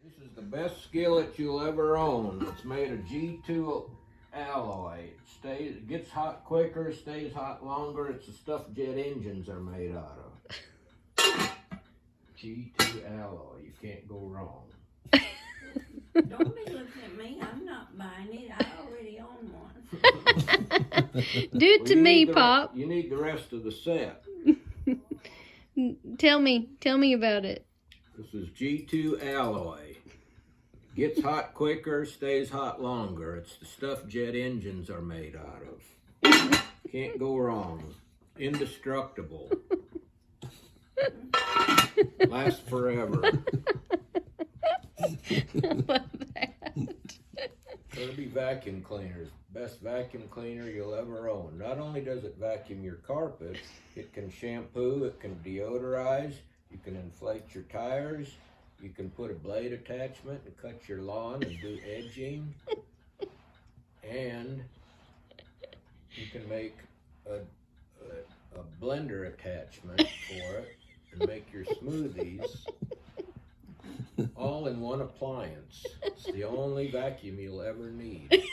This is the best skillet you'll ever own. It's made of G2 alloy. It gets hot quicker, stays hot longer. It's the stuff jet engines are made out of. G2 alloy. You can't go wrong. Don't be looking at me. I'm not buying it. I already own one. Do it to me, Pop. You need the rest of the set. Tell me about it. This is G2 alloy. Gets hot quicker, stays hot longer. It's the stuff jet engines are made out of. Can't go wrong. Indestructible. Lasts forever. I love that. Kirby Vacuum Cleaners. Best vacuum cleaner you'll ever own. Not only does it vacuum your carpet, it can shampoo, it can deodorize, you can inflate your tires, you can put a blade attachment and cut your lawn and do edging, and you can make a blender attachment for it and make your smoothies all in one appliance. It's the only vacuum you'll ever need.